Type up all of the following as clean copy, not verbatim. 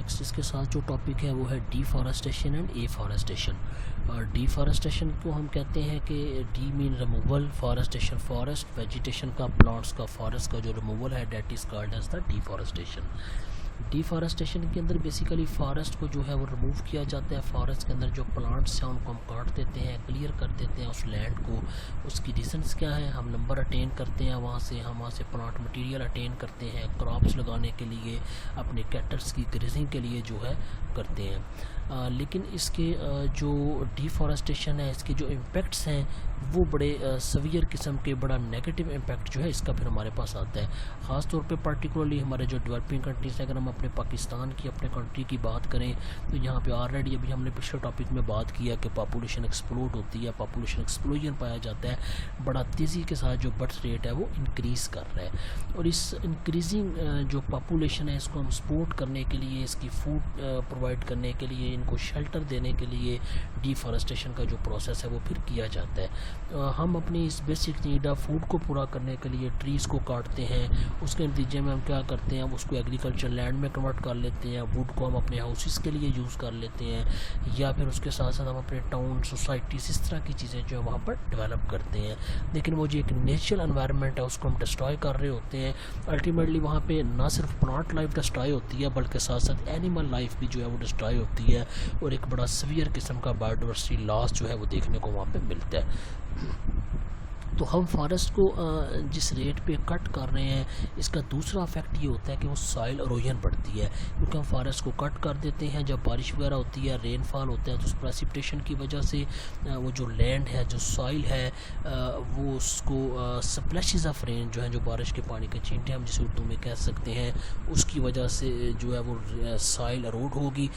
Next اس کے ساتھ جو ٹاپک ہے وہ ہے ڈیفارسٹیشن اینڈ ایفارسٹیشن. اور ڈیفارسٹیشن کو ہم کہتے ہیں کہ ڈی مین ریموول، فارسٹیشن فارسٹ، ویجیٹیشن کا، پلانٹس کا، فارسٹ کا جو ریموول ہے that is called as the deforestation. Deforestation کے اندر بیسیکلی فارسٹ کو جو ہے وہ ریموو کیا جاتا ہے. فارسٹ کے اندر جو پلانٹس ہیں ان کو ہم کاٹ دیتے ہیں، کلیئر کر دیتے ہیں اس لینڈ کو. اس کی ریزنس کیا ہے؟ ہم نمبر اٹین کرتے ہیں وہاں سے پلانٹ مٹیریل اٹین کرتے ہیں کراپس لگانے کے لیے، اپنے کیٹلس کی گریزنگ کے لیے جو ہے کرتے ہیں. لیکن اس کے جو ڈیفارسٹیشن ہے اس کے جو امپیکٹس ہیں وہ بڑے سویئر قسم کے، بڑا نیگیٹو امپیکٹ جو ہے اس کا پھر ہمارے پاس آتا ہے. خاص طور پہ پرٹیکولرلی ہمارے جو ڈیولپنگ کنٹریز ہیں، اگر ہم اپنے پاکستان کی، اپنے کنٹری کی بات کریں تو یہاں پہ آلریڈی ابھی ہم نے پچھلے ٹاپک میں بات کیا کہ پاپولیشن ایکسپلوڈ ہوتی ہے، پاپولیشن ایکسپلوژن پایا جاتا ہے، بڑا تیزی کے ساتھ جو برتھ ریٹ ہے وہ انکریز کر رہا ہے. اور اس انکریزنگ جو پاپولیشن ہے اس کو ہم سپورٹ کرنے کے لیے، اس کی فوڈ پرووائڈ کرنے کے لیے، ان کو شیلٹر دینے کے لیے ڈیفارسٹیشن کا جو پروسیس ہے وہ پھر کیا جاتا ہے. ہم اپنی اس بیسک نیڈ آف فوڈ کو پورا کرنے کے لیے ٹریز کو کاٹتے ہیں، اس کے نتیجے میں ہم کیا کرتے ہیں، ہم اس کو ایگریکلچر لینڈ میں کنورٹ کر لیتے ہیں، ووڈ کو ہم اپنے ہاؤسز کے لیے یوز کر لیتے ہیں، یا پھر اس کے ساتھ ساتھ ہم اپنے ٹاؤن سوسائٹیز اس طرح کی چیزیں جو ہے وہاں پر ڈیولپ کرتے ہیں. لیکن وہ جو ایک نیچرل انوائرمنٹ ہے اس کو ہم ڈسٹرائے کر رہے ہوتے ہیں. الٹیمیٹلی وہاں پہ نہ صرف پلانٹ لائف ڈسٹرائے ہوتی ہے بلکہ ساتھ ساتھ اینیمل لائف بھی جو ہے وہ ڈسٹرائے ہوتی ہے، اور ایک بڑا سیویئر قسم کا بایو ڈائورسٹی لاس جو ہے وہ دیکھنے کو وہاں پہ ملتا ہے. تو ہم فارسٹ کو جس ریٹ پہ کٹ کر رہے ہیں اس کا دوسرا افیکٹ یہ ہوتا ہے کہ وہ سائل اروژن بڑھتی ہے، کیونکہ ہم فارسٹ کو کٹ کر دیتے ہیں. جب بارش وغیرہ ہوتی ہے، رین فال ہوتا ہے، تو اس پریسیپٹیشن کی وجہ سے وہ جو لینڈ ہے، جو سائل ہے، وہ اس کو سپلیشز آف رین جو ہیں، جو بارش کے پانی کے چھینٹے ہم جسے اردو میں کہہ سکتے ہیں، اس کی وجہ سے جو ہے وہ سائل اروڈ ہوگی.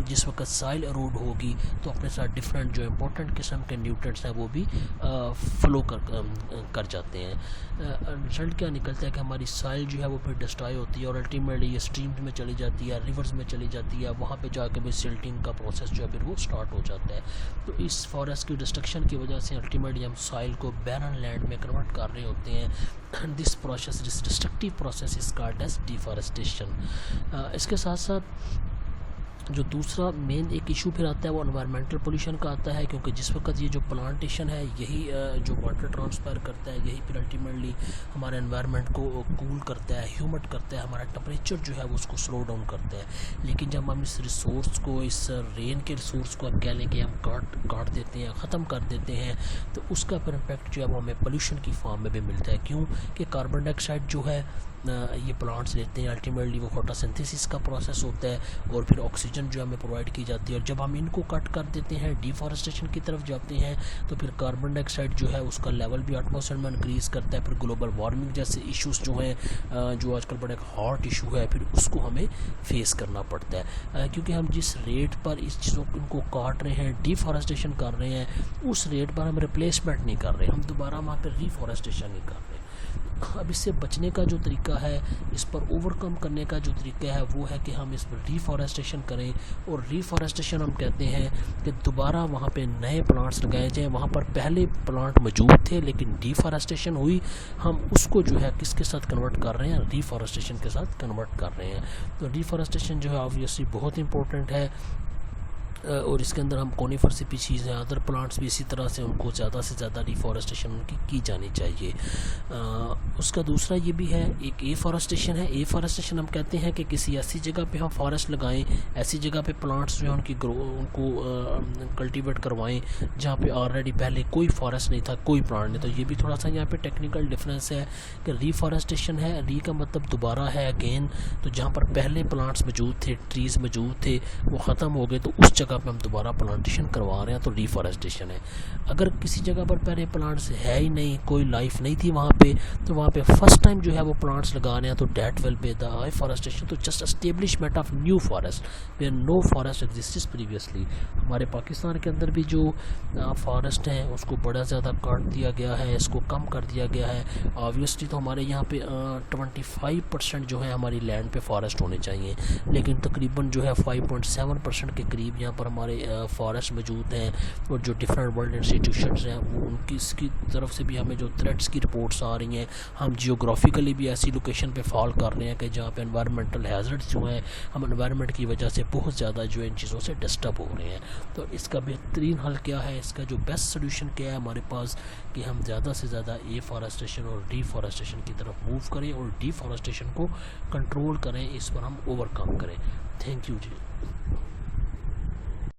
جس وقت سائل اروڈ ہوگی تو اپنے ساتھ ڈفرینٹ جو امپورٹنٹ قسم کے نیوٹرنٹس ہیں وہ بھی فلو کر جاتے ہیں. رزلٹ کیا نکلتا ہے کہ ہماری سائل جو ہے وہ پھر ڈسٹرائے ہوتی ہے، اور الٹیمیٹلی یہ اسٹریمز میں چلی جاتی ہے، ریورز میں چلی جاتی ہے، وہاں پہ جا کے بھی سلٹنگ کا پروسیس جو ہے پھر وہ سٹارٹ ہو جاتا ہے. تو اس فارسٹ کی ڈسٹرکشن کی وجہ سے الٹیمیٹلی ہم سائل کو بیرن لینڈ میں کنورٹ کر رہے ہوتے ہیں. This process, this destructive process is called as deforestation. اس کے ساتھ ساتھ جو دوسرا مین ایک ایشو پھر آتا ہے وہ انوائرمنٹل پولیوشن کا آتا ہے، کیونکہ جس وقت یہ جو پلانٹیشن ہے یہی جو واٹر ٹرانسفر کرتا ہے، یہی پھر الٹیمیٹلی ہمارے انوائرمنٹ کو کول کرتا ہے، ہیومڈ کرتا ہے، ہمارا ٹمپریچر جو ہے وہ اس کو سلو ڈاؤن کرتا ہے. لیکن جب ہم اس ریسورس کو، اس رین کے ریسورس کو اب کہہ لیں کہ ہم کاٹ دیتے ہیں، ختم کر دیتے ہیں، تو اس کا پھر امپیکٹ جو ہے وہ ہمیں پولیوشن کی فارم میں بھی ملتا ہے. کیوں کہ کاربن ڈائی آکسائڈ جو ہے یہ پلانٹس لیتے ہیں، الٹیمیٹلی وہ فوٹوسنتھیسس کا پروسیس ہوتا ہے، اور پھر آکسیجن جو ہمیں پرووائڈ کی جاتی ہے. اور جب ہم ان کو کٹ کر دیتے ہیں، ڈیفارسٹیشن کی طرف جاتے ہیں، تو پھر کاربن ڈائی آکسائڈ جو ہے اس کا لیول بھی ایٹماسفیئر میں انکریز کرتا ہے. پھر گلوبل وارمنگ جیسے ایشوز جو ہیں، جو آج کل بڑا ایک ہاٹ ایشو ہے، پھر اس کو ہمیں فیس کرنا پڑتا ہے. کیونکہ ہم جس ریٹ پر اس چیزوں کو کاٹ رہے ہیں، ڈیفارسٹیشن کر رہے ہیں، اس ریٹ پر ہم ریپلیسمنٹ نہیں کر رہے، ہم دوبارہ وہاں پہ ریفارسٹیشن نہیں کر رہے. اب اس سے بچنے کا جو طریقہ ہے، اس پر اوور کم کرنے کا جو طریقہ ہے وہ ہے کہ ہم اس پر ریفارسٹیشن کریں. اور ریفارسٹیشن ہم کہتے ہیں کہ دوبارہ وہاں پہ نئے پلانٹس لگائے جائیں. وہاں پر پہلے پلانٹ موجود تھے لیکن ڈیفارسٹیشن ہوئی، ہم اس کو جو ہے کس کے ساتھ کنورٹ کر رہے ہیں؟ ریفارسٹیشن کے ساتھ کنورٹ کر رہے ہیں. تو ریفارسٹیشن جو ہے آبویسلی بہت امپورٹنٹ ہے، اور اس کے اندر ہم کونیفر اسپیشیز ہیں، ادر پلانٹس بھی اسی طرح سے ان کو زیادہ سے زیادہ ریفارسٹیشن کی جانی چاہیے. اس کا دوسرا یہ بھی ہے، ایک ایفارسٹیشن ہے. ایفارسٹیشن ہم کہتے ہیں کہ کسی ایسی جگہ پہ ہم فارسٹ لگائیں، ایسی جگہ پہ پلانٹس جو ہیں ان کو کلٹیویٹ کروائیں جہاں پہ آلریڈی پہلے کوئی فارسٹ نہیں تھا، کوئی پلانٹ نہیں. تو یہ بھی تھوڑا سا یہاں پہ ٹیکنیکل ڈفرینس ہے کہ ریفارسٹیشن ہے، ری کا مطلب دوبارہ ہے، اگین. تو جہاں پر پہلے پلانٹس موجود تھے، ٹریز موجود تھے، وہ ختم ہو گئے، تو اس جگہ پہ ہم دوبارہ پلانٹیشن کروا رہے ہیں، تو ریفارسٹیشن ہے. اگر کسی جگہ پر پہلے پلانٹس ہے ہی نہیں، کوئی لائف نہیں تھی وہاں پہ، تو وہاں پہ فرسٹ ٹائم جو ہے وہ پلانٹس لگا رہے ہیں، تو that will be the afforestation. تو just establishment of new forest where no forest existed previously. ہمارے پاکستان کے اندر بھی جو فارسٹ ہیں اس کو بڑا زیادہ کاٹ دیا گیا ہے، اس کو کم کر دیا گیا ہے. آبویسلی تو ہمارے یہاں پہ 25% جو ہے ہماری لینڈ پہ فارسٹ ہونے چاہیے، لیکن تقریباً جو ہے 5.7% کے قریب یہاں پر ہمارے فارسٹ موجود ہیں اور جو ڈفرینٹ ورلڈ انسٹیٹیوشنز ہیں وہ ان کی اس کی طرف سے بھی ہمیں جو تھریٹس کی رپورٹس آ رہی ہیں. ہم جیوگرافیکلی بھی ایسی لوکیشن پہ فال کر رہے ہیں کہ جہاں پہ انوائرمنٹل ہیزرڈس جو ہیں ہم انوائرمنٹ کی وجہ سے بہت زیادہ جو ان چیزوں سے ڈسٹرب ہو رہے ہیں. تو اس کا بہترین حل کیا ہے, اس کا جو بیسٹ سولوشن کیا ہے ہمارے پاس, کہ ہم زیادہ سے زیادہ ایفارسٹیشن اور ڈیفارسٹیشن کی طرف موو کریں اور ڈیفارسٹیشن کو کنٹرول کریں, اس پر ہم اوور کم کریں. Thank you G.